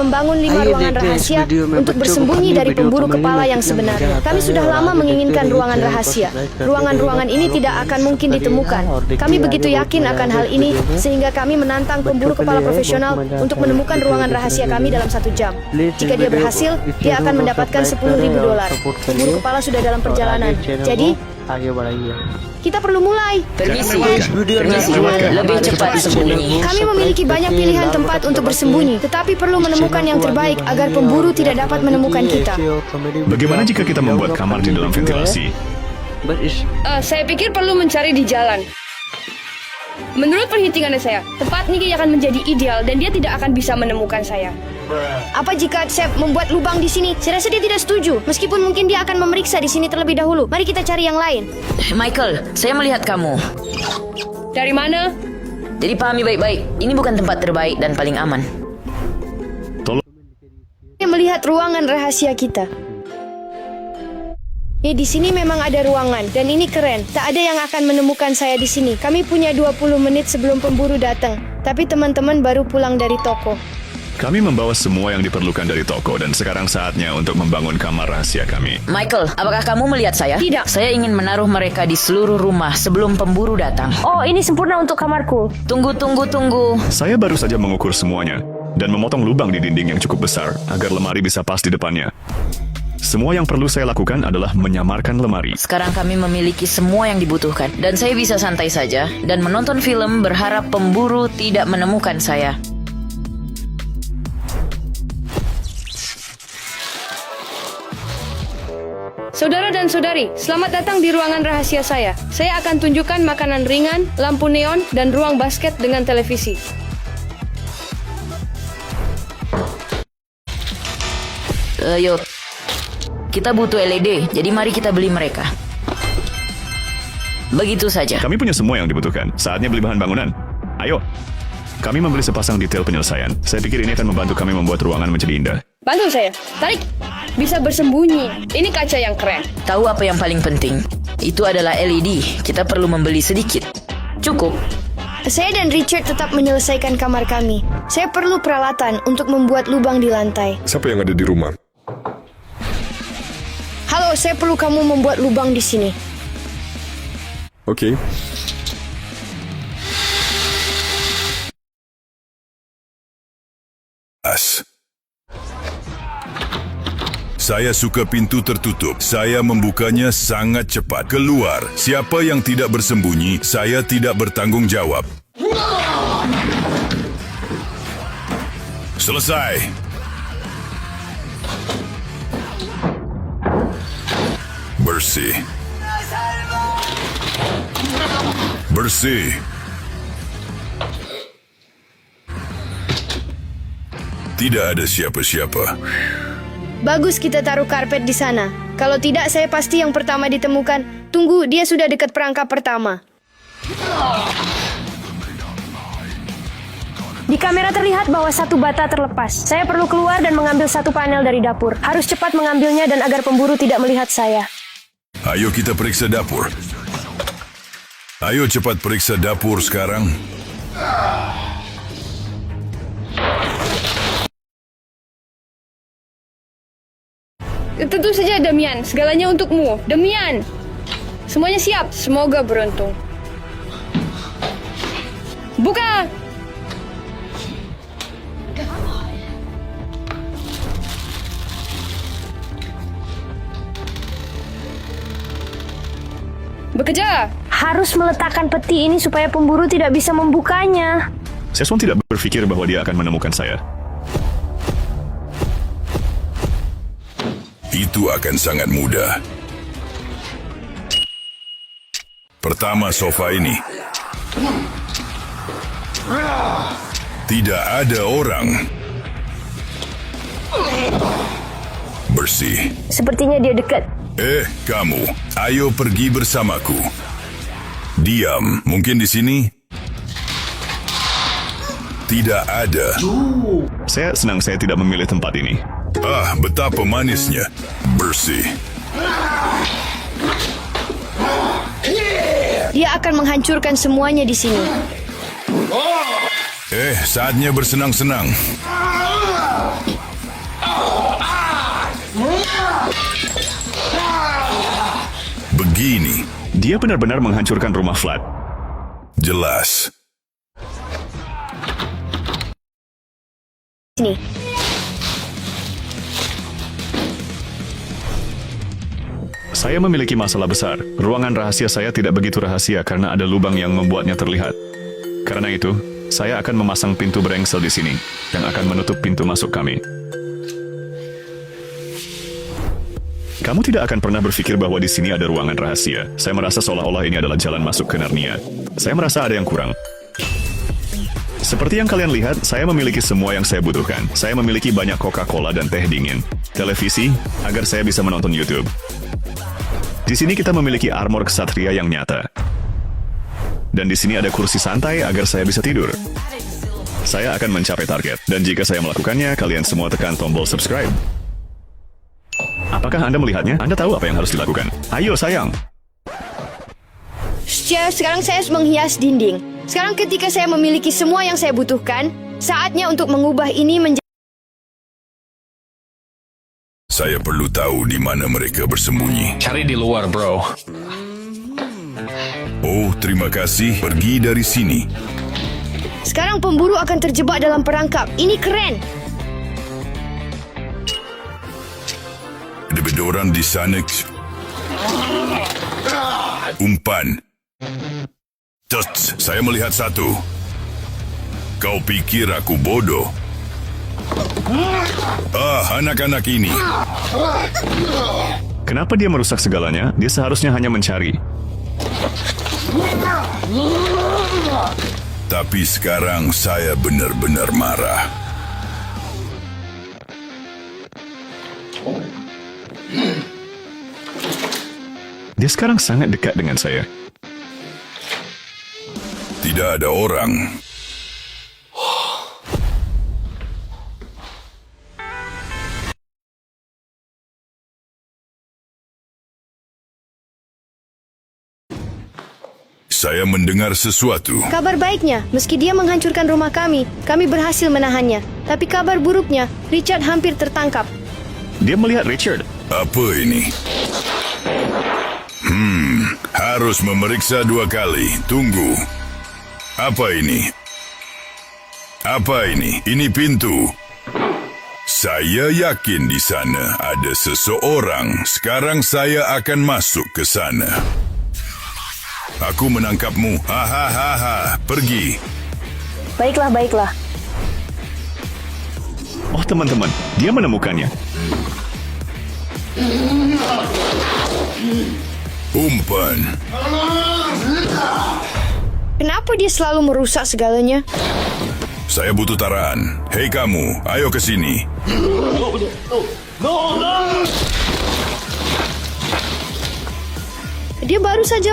membangun 5 ruangan rahasia untuk bersembunyi dari pemburu kepala yang sebenarnya. Kami sudah lama menginginkan ruangan rahasia. Ruangan-ruangan ini tidak akan mungkin ditemukan. Kami begitu yakin akan hal ini, sehingga kami menantang pemburu kepala profesional untuk menemukan ruangan rahasia kami dalam 1 jam. Jika dia berhasil, dia akan mendapatkan $10.000. Pemburu kepala sudah dalam perjalanan. Jadi, kita perlu mulai. Permisi, lebih cepat sembunyi. Kami memiliki banyak pilihan tempat untuk bersembunyi, tetapi perlu menemukan yang terbaik agar pemburu tidak dapat menemukan kita. Bagaimana jika kita membuat kamar di dalam ventilasi? Saya pikir perlu mencari di jalan. Menurut perhitungan saya, tempat ini akan menjadi ideal dan dia tidak akan bisa menemukan saya. Apa jika Chef membuat lubang di sini? Saya rasa dia tidak setuju. Meskipun mungkin dia akan memeriksa di sini terlebih dahulu. Mari kita cari yang lain. Michael, saya melihat kamu. Dari mana? Jadi pahami baik-baik, ini bukan tempat terbaik dan paling aman. Saya melihat ruangan rahasia kita. Di sini memang ada ruangan, dan ini keren. Tak ada yang akan menemukan saya di sini. Kami punya 20 menit sebelum pemburu datang. Tapi teman-teman baru pulang dari toko. Kami membawa semua yang diperlukan dari toko dan sekarang saatnya untuk membangun kamar rahasia kami. Michael, apakah kamu melihat saya? Tidak. Saya ingin menaruh mereka di seluruh rumah sebelum pemburu datang. Oh, ini sempurna untuk kamarku. Tunggu. Saya baru saja mengukur semuanya dan memotong lubang di dinding yang cukup besar agar lemari bisa pas di depannya. Semua yang perlu saya lakukan adalah menyamarkan lemari. Sekarang kami memiliki semua yang dibutuhkan dan saya bisa santai saja dan menonton film berharap pemburu tidak menemukan saya. Saudara dan saudari, selamat datang di ruangan rahasia saya. Saya akan tunjukkan makanan ringan, lampu neon, dan ruang basket dengan televisi. Yuk, kita butuh LED, jadi mari kita beli mereka. Begitu saja. Kami punya semua yang dibutuhkan. Saatnya beli bahan bangunan. Ayo. Kami membeli sepasang detail penyelesaian. Saya pikir ini akan membantu kami membuat ruangan menjadi indah. Bantu saya. Tarik. Bisa bersembunyi. Ini kaca yang keren. Tahu apa yang paling penting? Itu adalah LED. Kita perlu membeli sedikit. Cukup. Saya dan Richard tetap menyelesaikan kamar kami. Saya perlu peralatan untuk membuat lubang di lantai. Siapa yang ada di rumah? Halo, saya perlu kamu membuat lubang di sini. Oke. Saya suka pintu tertutup. Saya membukanya sangat cepat. Keluar. Siapa yang tidak bersembunyi, saya tidak bertanggung jawab. Selesai. Bersih. Bersih. Tidak ada siapa-siapa. Bagus kita taruh karpet di sana. Kalau tidak, saya pasti yang pertama ditemukan. Tunggu, dia sudah dekat perangkap pertama. Di kamera terlihat bahwa satu bata terlepas. Saya perlu keluar dan mengambil satu panel dari dapur. Harus cepat mengambilnya dan agar pemburu tidak melihat saya. Ayo kita periksa dapur. Ayo cepat periksa dapur sekarang. Tentu saja, Damian. Segalanya untukmu. Damian. Semuanya siap. Semoga beruntung. Buka! Bekerja. Harus meletakkan peti ini supaya pemburu tidak bisa membukanya. Seswan tidak berpikir bahwa dia akan menemukan saya. Itu akan sangat mudah. Pertama sofa ini. Tidak ada orang. Bersih. Sepertinya dia dekat. Kamu. Ayo pergi bersamaku. Diam. Mungkin di sini? Tidak ada. Saya senang saya tidak memilih tempat ini. Betapa manisnya. Bersih. Dia akan menghancurkan semuanya di sini. Saatnya bersenang-senang. Dia benar-benar menghancurkan rumah flat. Jelas. Sini. Saya memiliki masalah besar. Ruangan rahasia saya tidak begitu rahasia karena ada lubang yang membuatnya terlihat. Karena itu, saya akan memasang pintu berengsel di sini yang akan menutup pintu masuk kami. Kamu tidak akan pernah berpikir bahwa di sini ada ruangan rahasia. Saya merasa seolah-olah ini adalah jalan masuk ke Narnia. Saya merasa ada yang kurang. Seperti yang kalian lihat, saya memiliki semua yang saya butuhkan. Saya memiliki banyak Coca-Cola dan teh dingin, televisi, agar saya bisa menonton YouTube. Di sini kita memiliki armor ksatria yang nyata. Dan di sini ada kursi santai agar saya bisa tidur. Saya akan mencapai target, dan jika saya melakukannya, kalian semua tekan tombol subscribe. Apakah Anda melihatnya? Anda tahu apa yang harus dilakukan. Ayo sayang. Sekarang saya harus menghias dinding. Sekarang ketika saya memiliki semua yang saya butuhkan, saatnya untuk mengubah ini menjadi... Saya perlu tahu di mana mereka bersembunyi. Cari di luar, bro. Oh, terima kasih. Pergi dari sini. Sekarang pemburu akan terjebak dalam perangkap. Ini keren. Ada bedoran di sana. Umpan. Tuts, saya melihat satu. Kau pikir aku bodoh? Anak-anak ini. Kenapa dia merusak segalanya? Dia seharusnya hanya mencari. Tapi sekarang saya benar-benar marah. Dia sekarang sangat dekat dengan saya. Tidak ada orang. Saya mendengar sesuatu. Kabar baiknya, meski dia menghancurkan rumah kami berhasil menahannya. Tapi kabar buruknya, Richard hampir tertangkap. Dia melihat Richard. Apa ini? Harus memeriksa 2 kali. Tunggu. Apa ini? Apa ini? Ini pintu. Saya yakin di sana ada seseorang. Sekarang saya akan masuk ke sana. Aku menangkapmu. Hahaha. Pergi. Baiklah. Oh teman-teman, dia menemukannya. Umpan. Kenapa dia selalu merusak segalanya? Saya butuh taraan. Hei kamu, ayo ke sini. Dia baru saja